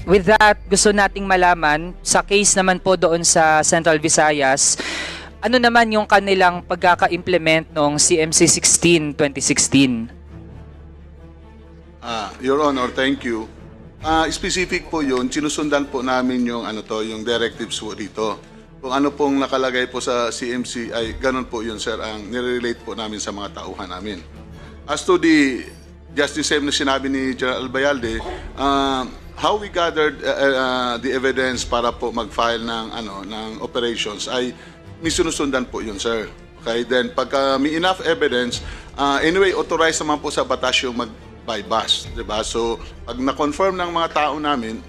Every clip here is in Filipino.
with that, gusto nating malaman, sa case naman po doon sa Central Visayas, ano naman yung kanilang pagkaka-implement ng CMC 16 2016? Your Honor, thank you. Specific po yun, sinusundan po namin yung, yung directives po dito. Kung ano pong nakalagay po sa CMC ay ganun po yun, sir, ang nire-relate po namin sa mga tauhan namin. As to the, just the same na sinabi ni General Albayalde, how we gathered the evidence para po mag-file ng operations ay may sinusundan po yun, sir. Okay, then pagka may enough evidence, anyway, authorized naman po sa batas yung mag-bypass, diba? So, pag na-confirm ng mga tao namin,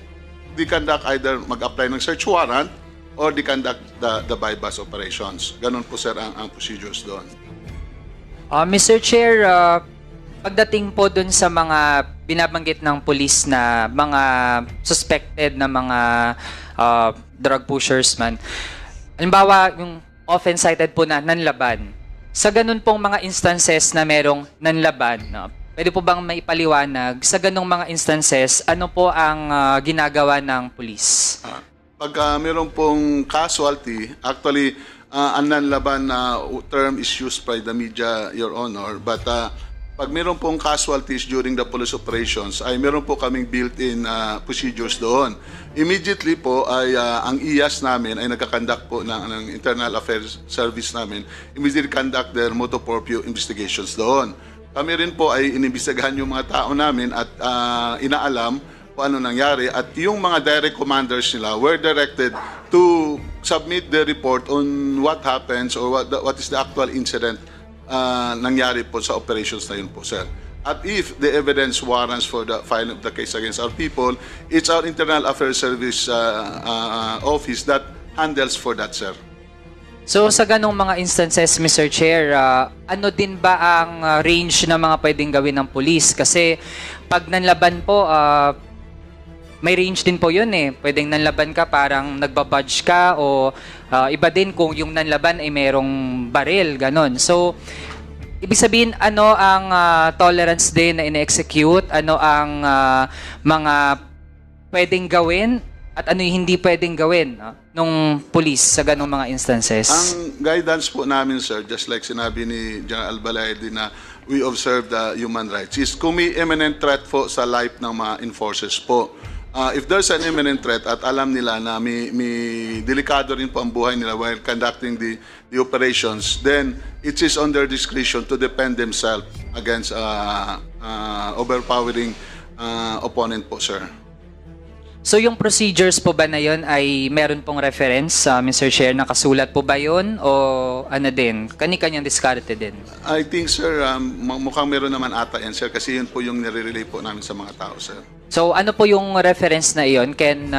they conduct either mag-apply ng search warrant or they conduct the bypass operations. Ganon po, sir, ang procedures doon. Mr. Chair, pagdating po dun sa mga binabanggit ng police na mga suspected na mga drug pushers man, halimbawa yung often cited po na nanlaban. Sa ganun pong mga instances na merong nanlaban, no, pwede po bang maipaliwanag sa ganung mga instances, ano po ang ginagawa ng police? Pagka meron pong casualty, actually, ang nanlaban na term is used by the media, Your Honor, but pag meron pong casualties during the police operations, ay meron po kaming built-in procedures doon. Immediately po ay ang IAS namin ay nagkakandak po ng Internal Affairs Service namin, immediately conduct their motu proprio investigations doon. Kami rin po ay inimbestigahan yung mga tao namin at inaalam kung ano nangyari at yung mga direct commanders nila were directed to submit the report on what happens or what is the actual incident nangyari po sa operations na yun po, sir. At if the evidence warrants for the filing of the case against our people, it's our Internal Affairs Service office that handles for that, sir. So sa ganong mga instances, Mr. Chair, ano din ba ang range na mga pwedeng gawin ng police? Kasi pag nanlaban po, may range din po yun eh. Pwedeng nanlaban ka parang nagbabudge ka o iba din kung yung nanlaban ay merong baril, ganon. So, ibig sabihin, ano ang tolerance din na ine-execute? Ano ang mga pwedeng gawin? At ano yung hindi pwedeng gawin nung police sa ganong mga instances? Ang guidance po namin, sir, just like sinabi ni General Albayalde na we observe the human rights, is kung may imminent threat po sa life ng mga enforcers po, if there's an imminent threat at alam nila na may delikado rin po ang buhay nila while conducting the operations, then it is on their discretion to defend themselves against overpowering opponent po, sir. So yung procedures po ba na yun ay meron pong reference, Mr. Chair, nakasulat po ba yun o ano din? Kani-kanyang diskarte din? I think, sir, mukhang meron naman ata yan, sir, kasi yun po yung nire-relay po namin sa mga tao, sir. So ano po yung reference na iyon? Can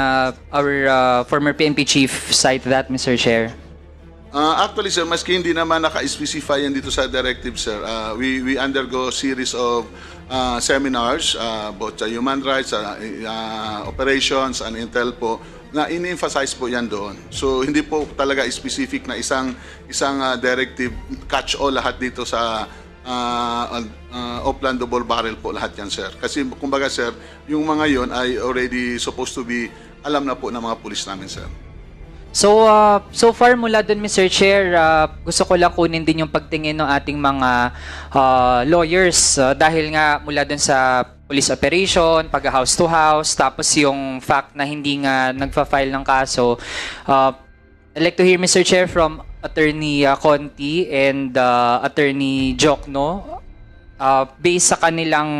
our former PNP chief cite that, Mr. Chair? Actually, sir, maski hindi naman naka-specify yan dito sa directive, sir, we undergo series of seminars, both sa human rights, operations, and intel po, na in-emphasize po yan doon. So, hindi po talaga specific na isang directive catch-all lahat dito sa Oplan double barrel po lahat yan, sir. Kasi, kumbaga, sir, yung mga yon ay already supposed to be alam na po ng mga pulis namin, sir. So, so far mula dun, Mr. Chair, gusto ko lang kunin din yung pagtingin ng ating mga lawyers dahil nga mula dun sa police operation, pag-house to house, tapos yung fact na hindi nga nagfa-file ng kaso. I'd like to hear, Mr. Chair, from Attorney Conti and Attorney Jokno. Based sa kanilang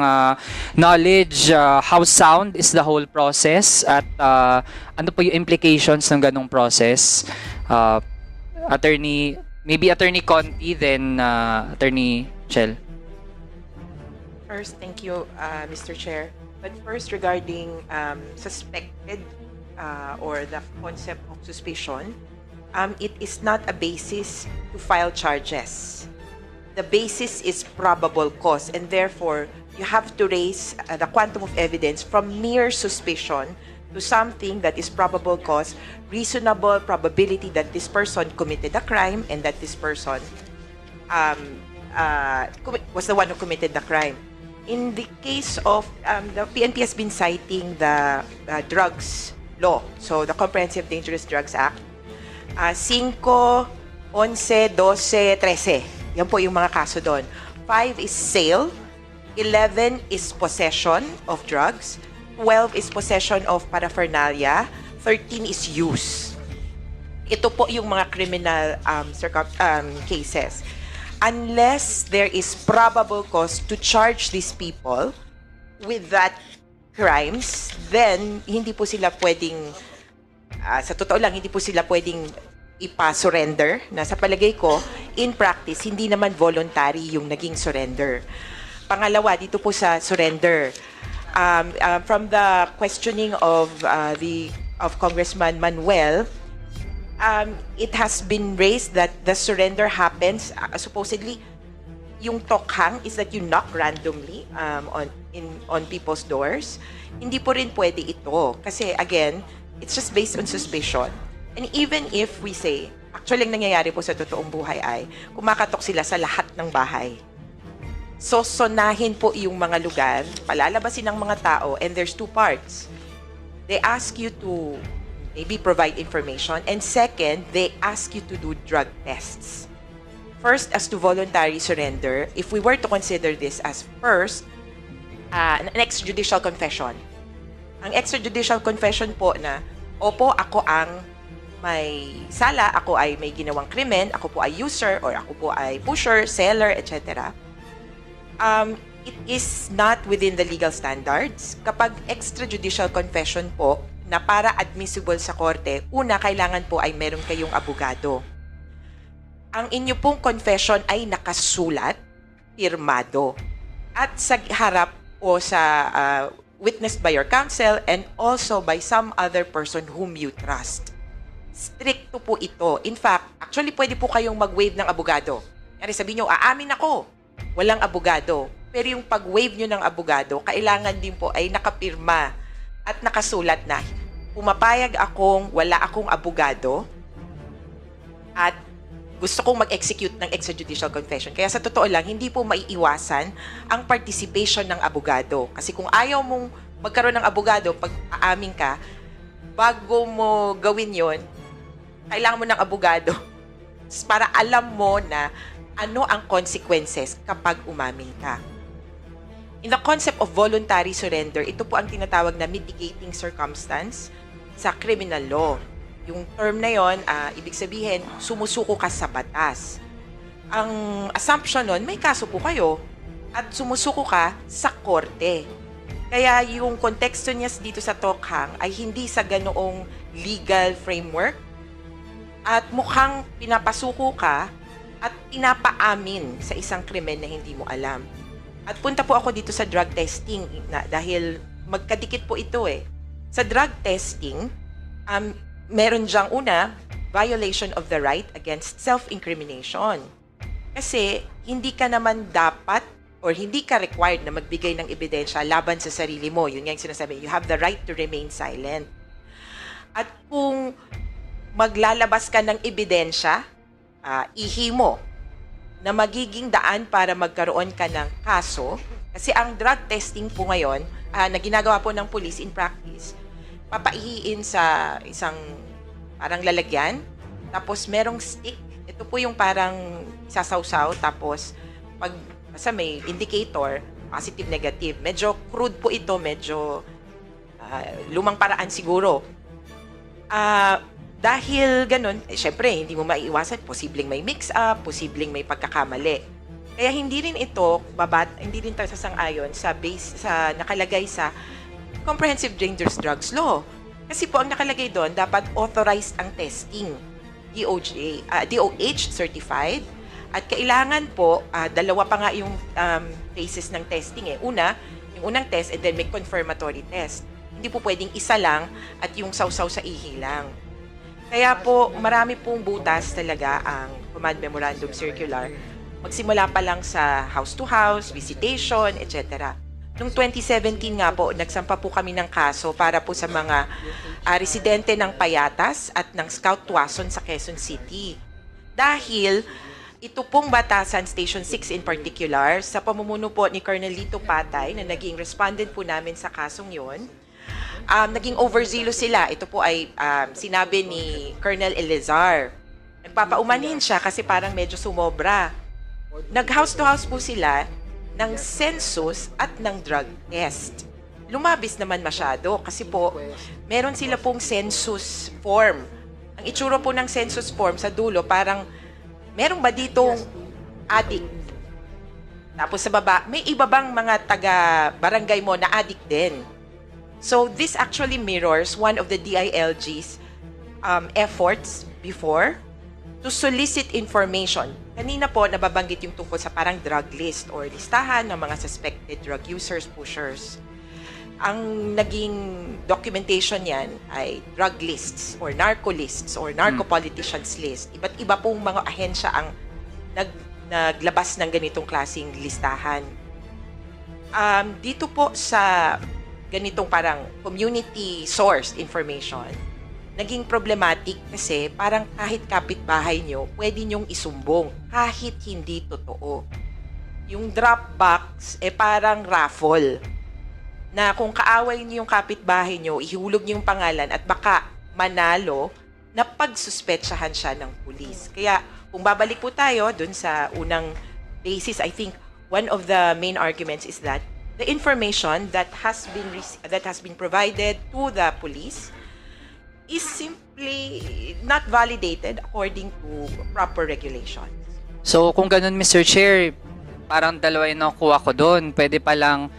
knowledge, how sound is the whole process at ano po yung implications ng ganong process? Maybe Attorney Conti, then Attorney Chel. First, thank you, Mr. Chair. But first, regarding suspected or the concept of suspicion, it is not a basis to file charges. The basis is probable cause, and therefore, you have to raise the quantum of evidence from mere suspicion to something that is probable cause, reasonable probability that this person committed a crime and that this person was the one who committed the crime. In the case of, the PNP has been citing the drugs law, so the Comprehensive Dangerous Drugs Act, 5, 11, 12, 13. Yan po yung mga kaso doon. 5 is sale, 11 is possession of drugs, 12 is possession of paraphernalia, 13 is use. Ito po yung mga criminal cases. Unless there is probable cause to charge these people with that crimes, then hindi po sila pwedeng, sa totoo lang, hindi po sila pwedeng ipa-surrender, na sa palagay ko, in practice, hindi naman voluntary yung naging surrender. Pangalawa, dito po sa surrender, from the questioning of Congressman Manuel, it has been raised that the surrender happens, supposedly, yung tokhang is that you knock randomly on people's doors. Hindi po rin pwede ito. Kasi again, it's just based on suspicion. And even if we say, actually ang nangyayari po sa totoong buhay ay, kumakatok sila sa lahat ng bahay. So, sonahin po yung mga lugar, palalabasin ng mga tao, and there's two parts. They ask you to maybe provide information, and second, they ask you to do drug tests. First, as to voluntary surrender, if we were to consider this as first, an extrajudicial confession. Ang extrajudicial confession po na, opo, ako ang may sala, ako ay may ginawang krimen, ako po ay user, or ako po ay pusher, seller, etc. It is not within the legal standards. Kapag extrajudicial confession po, na para admissible sa korte, una, kailangan po ay meron kayong abogado. Ang inyo pong confession ay nakasulat, pirmado, at sa harap o sa witnessed by your counsel and also by some other person whom you trust. Stricto po ito. In fact, actually pwede po kayong mag-waive ng abogado. Kaya sabihin nyo, aamin ako, walang abogado. Pero yung pag-waive nyo ng abogado, kailangan din po ay nakapirma at nakasulat na, pumapayag akong wala akong abogado at gusto kong mag-execute ng extrajudicial confession. Kaya sa totoo lang, hindi po maiiwasan ang participation ng abogado. Kasi kung ayaw mong magkaroon ng abogado, pag aamin ka, bago mo gawin yon, kailangan mo ng abogado para alam mo na ano ang consequences kapag umamin ka. In the concept of voluntary surrender, ito po ang tinatawag na mitigating circumstance sa criminal law. Yung term na yon, ibig sabihin, sumusuko ka sa batas. Ang assumption nun, may kaso po kayo at sumusuko ka sa korte. Kaya yung konteksto niya dito sa tokhang ay hindi sa ganoong legal framework at mukhang pinapasuko ka at pinapaamin sa isang krimen na hindi mo alam. At punta po ako dito sa drug testing dahil magkadikit po ito eh. Sa drug testing, meron diyang una, violation of the right against self-incrimination. Kasi hindi ka naman dapat or hindi ka required na magbigay ng ebidensya laban sa sarili mo. Yun nga yung sinasabi, you have the right to remain silent. At kung maglalabas ka ng ebidensya, ihi mo, na magiging daan para magkaroon ka ng kaso. Kasi ang drug testing po ngayon, na ginagawa po ng police in practice, papaihiin sa isang parang lalagyan, tapos merong stick. Ito po yung parang sasawsaw, tapos pag basta may indicator, positive, negative. Medyo crude po ito, medyo lumang paraan siguro. Dahil ganun, syempre, hindi mo maiiwasan, posibleng may mix-up, posibleng may pagkakamali. Kaya hindi rin ito, hindi rin tayo sasang-ayon sa nakalagay sa Comprehensive Dangerous Drugs Law. Kasi po, ang nakalagay doon, dapat authorized ang testing. DOH certified. At kailangan po, dalawa pa nga yung phases ng testing eh. Una, yung unang test, and then may confirmatory test. Hindi po pwedeng isa lang at yung sausaw sa ihi lang. Kaya po, marami pong butas talaga ang Command Memorandum Circular. Magsimula pa lang sa house-to-house, visitation, etc. Noong 2017 nga po, nagsampa po kami ng kaso para po sa mga residente ng Payatas at ng Scout Tuason sa Quezon City. Dahil ito pong Batasan Station 6 in particular, sa pamumuno po ni Colonel Lito Patay na naging respondent po namin sa kasong yon, naging overzealous sila. Ito po ay sinabi ni Colonel Elizar. Nagpapaumanhin siya kasi parang medyo sumobra. Nag-house to house po sila ng census at ng drug test. Lumabis naman masyado kasi po meron sila pong census form. Ang itsura po ng census form sa dulo parang meron ba ditong addict? Tapos sa baba, may iba bang mga taga-barangay mo na addict din? So this actually mirrors one of the DILG's efforts before to solicit information. Kanina po, nababanggit yung tungkol sa parang drug list or listahan ng mga suspected drug users, pushers. Ang naging documentation yan ay drug lists or narco lists or narco politicians list. Iba't iba pong mga ahensya ang naglabas ng ganitong klaseng listahan. Dito po sa ganitong parang community sourced information, naging problematic kasi parang kahit kapitbahay nyo, pwede nyong isumbong kahit hindi totoo. Yung drop box, parang raffle na kung kaaway niyo yung kapitbahay nyo, ihulog niyo yung pangalan at baka manalo na pagsuspetsahan siya ng pulis. Kaya kung babalik po tayo dun sa unang basis, I think one of the main arguments is that the information that has been provided to the police is simply not validated according to proper regulations. So kung ganun, Mr. Chair, parang dalawa yung nakuha ko doon. Pwede palang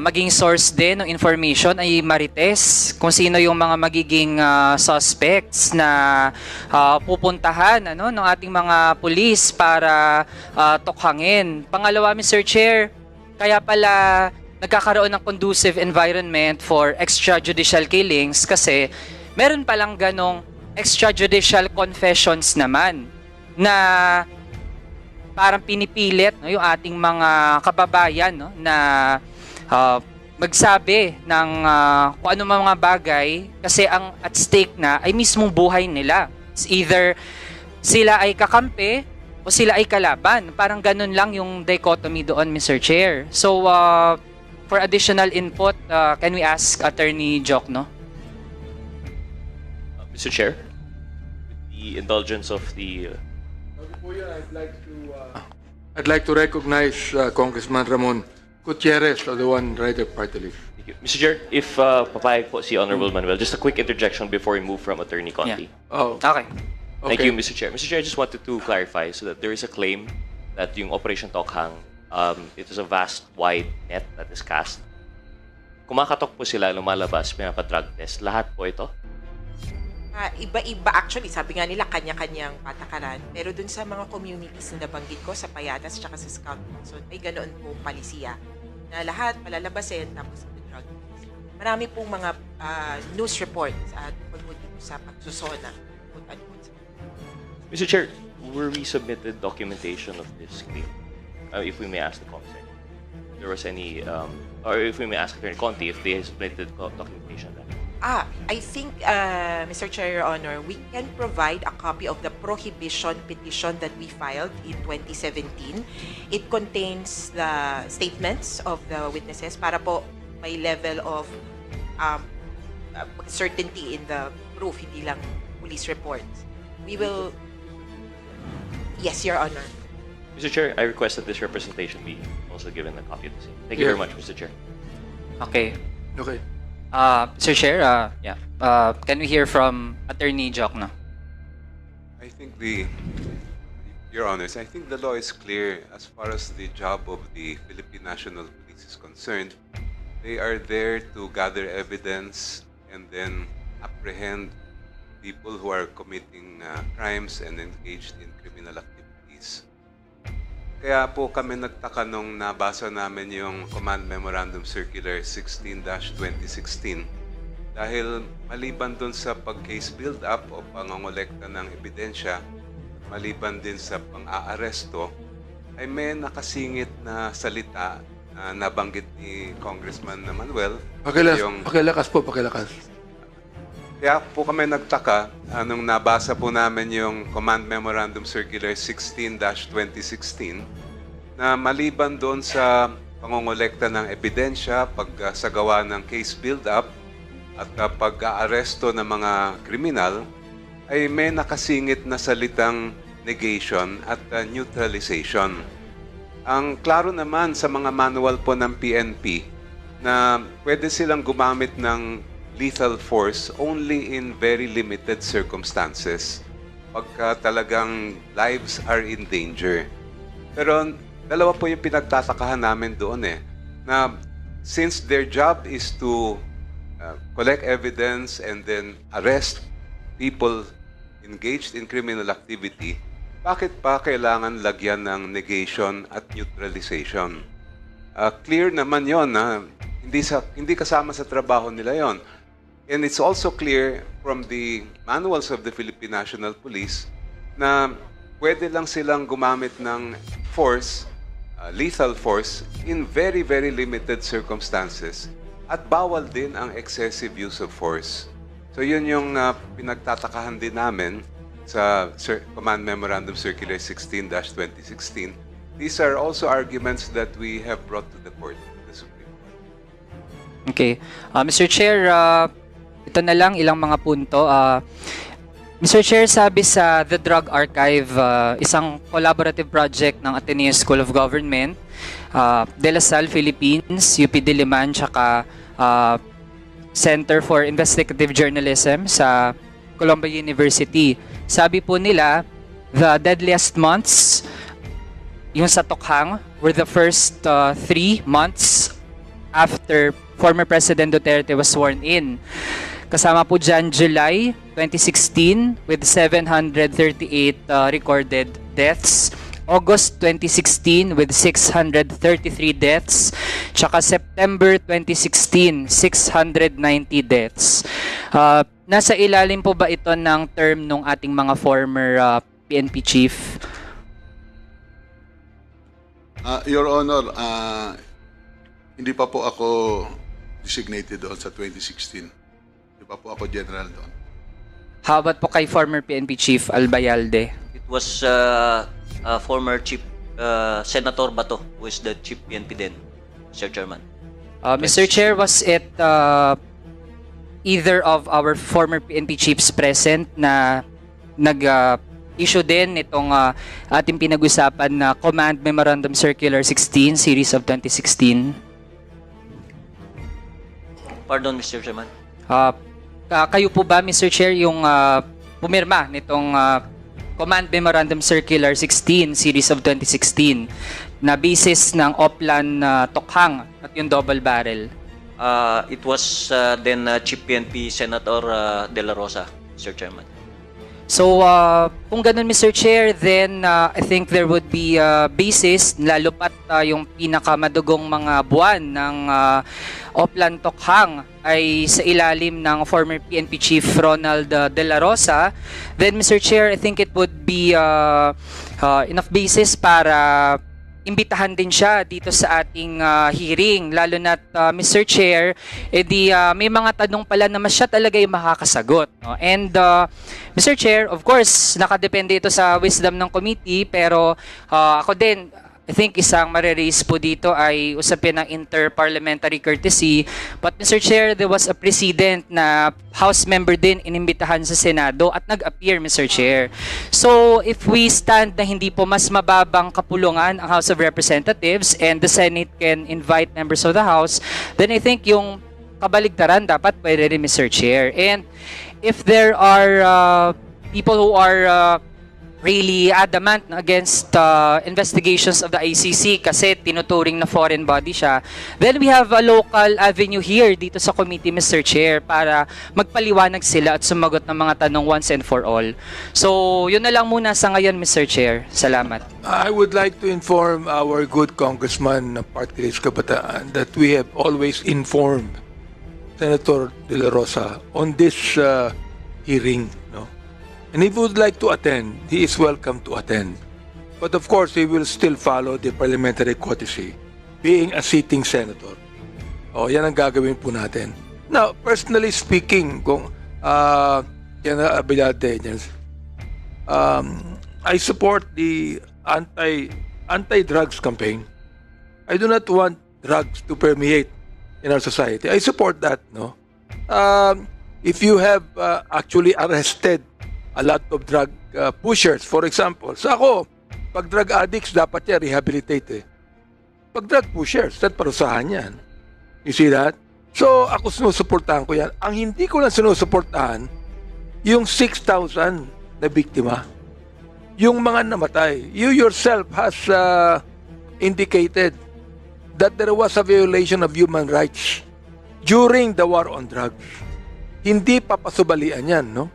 maging source din ng information ay Marites, kung sino yung mga magiging suspects na pupuntahan ng ating mga pulis para tukhangin. Pangalawa, Mr. Chair, kaya pala nagkakaroon ng conducive environment for extrajudicial killings kasi meron palang ganong extrajudicial confessions naman na parang pinipilit yung ating mga kababayan na magsabi ng kung ano mga bagay kasi ang at stake na ay mismong buhay nila. It's either sila ay kakampi o sila ay kalaban. Parang ganun lang yung dichotomy doon, Mr. Chair. So, for additional input, can we ask Attorney Jokno? Mr. Chair, with the indulgence of the... I'd like to recognize Congressman Ramon Gutierrez of the One Rider Party List. Thank you. Mr. Chair, if papayag po si Honorable Manuel, just a quick interjection before we move from Attorney Conti. Yeah. Oh, Okay. Thank okay. you, Mr. Chair. Mr. Chair, I just wanted to clarify so that there is a claim that yung Operation Tokhang, it is a vast, wide net that is cast. Kumakatok po sila, lumalabas, pinapa-drug test. Lahat po ito? Iba-iba actually, sabi nga nila kanya-kanyang patakaran. Pero dun sa mga communities na nabanggit ko, sa Payatas at sa Scout Council, may ganoon po palisiya na lahat palalabasin tapos drug test. Marami pong mga news reports at tungkol dito sa pagsusona. Mr. Chair, were we submitted documentation of this claim? If we may ask the Comsec. There was any, or if we may ask Attorney Conti if they submitted documentation. I think, Mr. Chair, Your Honor, we can provide a copy of the prohibition petition that we filed in 2017. It contains the statements of the witnesses para po may level of certainty in the proof, hindi lang police reports. We will... Yes, Your Honor. Mr. Chair, I request that this representation be also given a copy of the same. Thank you very much, Mr. Chair. Okay. Okay. Mr. Chair, can we hear from Attorney Jokno? I think Your Honors, I think the law is clear as far as the job of the Philippine National Police is concerned. They are there to gather evidence and then apprehend people who are committing crimes and engaged in criminal activities. Kaya po kami nagtaka nung nabasa namin yung Command Memorandum Circular 16-2016 dahil maliban dun sa pag-case build-up o pangongolekta ng ebidensya, maliban din sa pang-aaresto, ay may nakasingit na salita na nabanggit ni Congressman Manuel. Pakilakas po, pakilakas. Kaya po kami nagtaka nung nabasa po namin yung Command Memorandum Circular 16-2016 na maliban doon sa pangongolekta ng ebidensya, pagsagawa ng case build-up at pag-aaresto ng mga kriminal, ay may nakasingit na salitang negation at neutralization. Ang klaro naman sa mga manual po ng PNP na pwede silang gumamit ng lethal force only in very limited circumstances pagka talagang lives are in danger. Pero dalawa po yung pinagtatakahan namin doon na since their job is to collect evidence and then arrest people engaged in criminal activity, bakit pa kailangan lagyan ng negation at neutralization? Clear naman yon na hindi kasama sa trabaho nila yon. And it's also clear from the manuals of the Philippine National Police na pwede lang silang gumamit ng force, lethal force, in very, very limited circumstances. At bawal din ang excessive use of force. So yun yung pinagtatakahan din namin sa Command Memorandum Circular 16-2016. These are also arguments that we have brought to the court, the Supreme Court. Okay. Mr. Chair, ito na lang ilang mga punto. Mr. Chair, sabi sa The Drug Archive, isang collaborative project ng Ateneo School of Government, De La Salle, Philippines, UP Diliman, tsaka Center for Investigative Journalism sa Columbia University. Sabi po nila, the deadliest months, yung sa Tokhang, were the first 3 months after former President Duterte was sworn in. Kasama po dyan July 2016 with 738 recorded deaths. August 2016 with 633 deaths. Tsaka September 2016, 690 deaths. Nasa ilalim po ba ito ng term ng ating mga former PNP chief? Your Honor, hindi pa po ako designated doon sa 2016. Hindi pa po ako general doon. How about po kay former PNP chief Albayalde? It was former Chief Senator Bato, who is the Chief PNP then, Mr. Chairman. Mr. Chair, was it either of our former PNP chiefs present na nag-issue din itong ating pinag-usapan na Command Memorandum Circular 16, Series of 2016? Pardon, Mr. Chairman. Kayo po ba, Mr. Chair, yung pumirma nitong Command Memorandum Circular 16, Series of 2016, na basis ng Oplan Tokhang at yung double barrel? It was then Chief PNP Senator De La Rosa, Mr. Chairman. So, kung ganun, Mr. Chair, then I think there would be a basis, lalo pat yung pinakamadugong mga buwan ng Oplan Tokhang ay sa ilalim ng former PNP Chief Ronald De La Rosa, then, Mr. Chair, I think it would be enough basis para imbitahan din siya dito sa ating hearing, lalo na't Mr. Chair, may mga tanong pala na siya talaga yung makakasagot, no? And Mr. Chair, of course, nakadepende ito sa wisdom ng committee, pero ako din, I think isang mariraise po dito ay usapin ng inter-parliamentary courtesy. But Mr. Chair, there was a precedent na House member din inimbitahan sa Senado at nag-appear, Mr. Chair. So if we stand na hindi po mas mababang kapulungan ang House of Representatives and the Senate can invite members of the House, then I think yung kabaligtaran dapat pwede rin, Mr. Chair. And if there are people who are really adamant against investigations of the ICC kasi tinuturing na foreign body siya, then we have a local avenue here dito sa committee, Mr. Chair, para magpaliwanag sila at sumagot ng mga tanong once and for all. So, yun na lang muna sa ngayon, Mr. Chair. Salamat. I would like to inform our good Congressman Party List Kabataan that we have always informed Senator De La Rosa on this hearing. No? And if he would like to attend, he is welcome to attend. But of course, he will still follow the parliamentary courtesy, being a sitting senator. O, yan ang gagawin po natin. Now, personally speaking, kung Abelate, yes. I support the anti-drugs campaign. I do not want drugs to permeate in our society. I support that, no? If you have actually arrested a lot of drug pushers, for example, sa ako, pag drug addicts, dapat yan rehabilitate eh. Pag drug pushers, dapat parusahan yan. You see that? So, ako sinusuportahan ko yan. Ang hindi ko lang sinusuportahan, yung 6,000 na biktima. Yung mga namatay. You yourself has indicated that there was a violation of human rights during the war on drugs. Hindi papasubalian yan, no?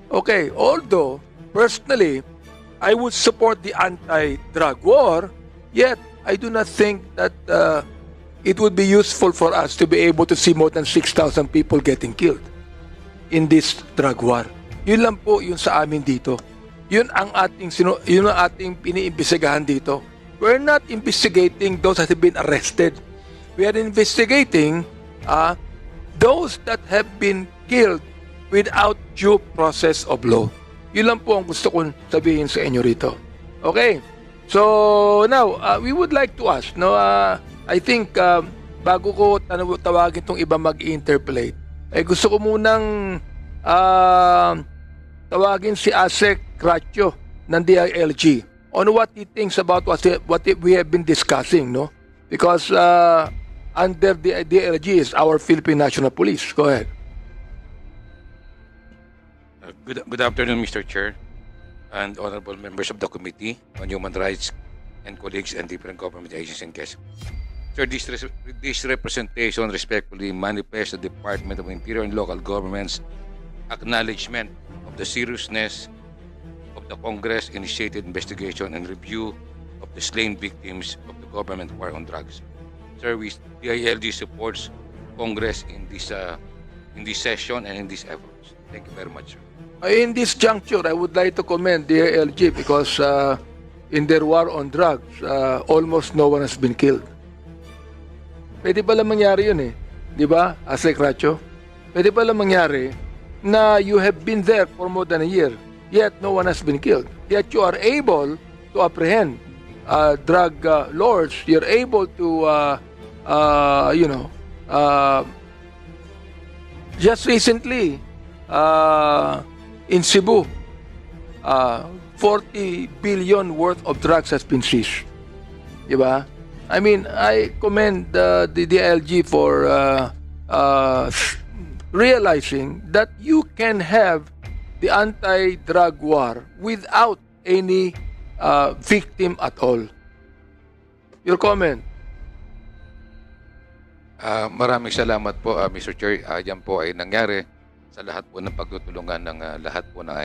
Okay, although, personally, I would support the anti-drug war, yet I do not think that it would be useful for us to be able to see more than 6,000 people getting killed in this drug war. Yun lang po yun sa amin dito. Yun ang ating piniimbestigahan dito. We're not investigating those that have been arrested. We are investigating those that have been killed without due process of law. Yun lang po ang gusto kong sabihin sa inyo rito. Okay? So, now, we would like to ask, no, I think, bago ko tawagin itong iba mag-interpolate, gusto ko munang tawagin si Asek Cratio ng DILG on what he thinks about what we have been discussing, no? Because under the DILG is our Philippine National Police. Go ahead. Good afternoon, Mr. Chair, and honorable members of the Committee on Human Rights and colleagues and different government agencies and guests. Sir, this representation respectfully manifests the Department of Interior and local government's acknowledgement of the seriousness of the Congress-initiated investigation and review of the slain victims of the government war on drugs. Sir, DILG supports Congress in this session and in these efforts. Thank you very much, sir. In this juncture, I would like to commend DILG because in their war on drugs, almost no one has been killed. Pwede pala mangyari yun eh. Di ba, Asek Cratio? Pwede pala mangyari na you have been there for more than a year, yet no one has been killed. Yet you are able to apprehend drug lords. You're able to, just recently, in Cebu, 40 billion worth of drugs has been seized. Diba? I mean, I commend the DILG for realizing that you can have the anti-drug war without any victim at all. Your comment? Maraming salamat po, Mr. Chair. Yan po ay nangyari sa lahat po ng pagtutulungan ng lahat po ng